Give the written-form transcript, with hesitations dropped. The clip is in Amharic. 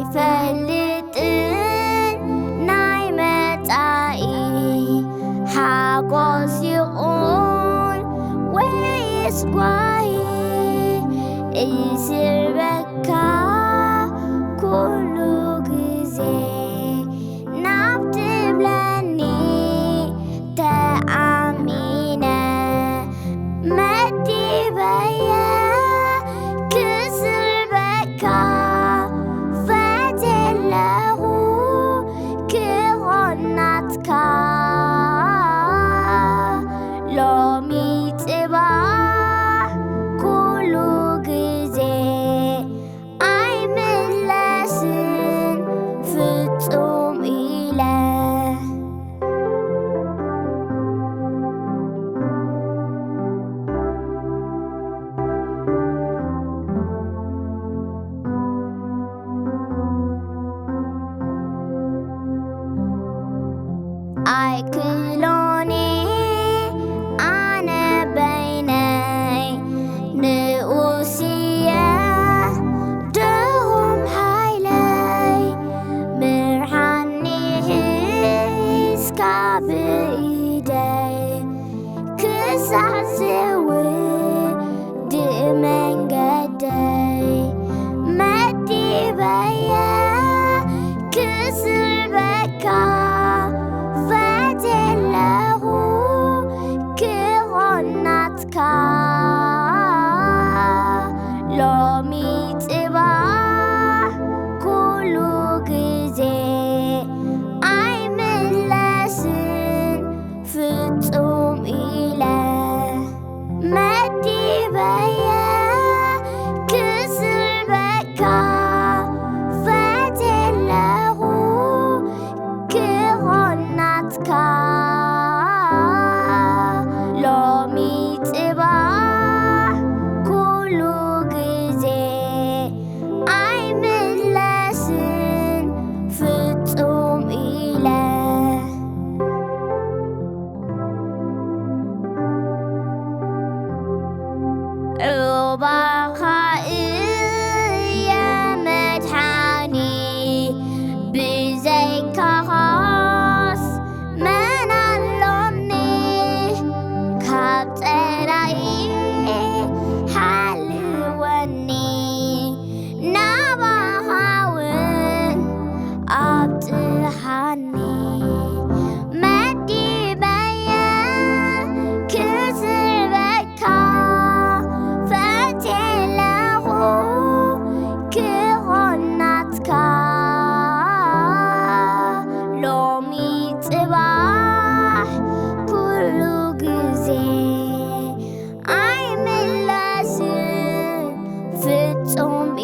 ኣይፈልጥን ናይ መጻኢ ሓጎስ ይኹን ወይስ ጓሂ ይስርበካ ኩሉ ግዜ ናብትብለኒ ተኣሚነ መዲበየ ክስርበካ ፈትየለኹ ክኾን ናትካ ሎሚ ጽባሕ ኩሉ ግዜ ኣይምለስን ፍጹም ኢለ ኣይክሎኒ ኣነ በይነይ ንኡስየ ድኹም ሃይለይ ምርሓኒ ሒዝካ ብኢደይ ክሳዕ ዝውድእ መንገደይ መዲበየ ክስርበካ ፈትየለኹ ክኾን ናትካ ሎሚ ጽባሕ ኩሉ ግዜ ኣይምለስን ፍጹም ኢለ መዲበየ ክስርበካ ፈትየለኹ ክኾን ናትካ ሎሚ ጽባሕ ኩሉ ግዜ ኣይምለስን ፍጹም ኢለ ሩባኻ እየ መድሓኒ ብዘይካኻስ መን ኣሎኒ ካብ ፀላኢ ሓልወኒ ናባኻ ውን ኣብፅሓኒ መዲበየ ክስርበካ ፈትየለኹ ክኾን ናትካ ሎሚ ጽባሕ ኩሉ ግዜ ኣይምለስን ፍጹም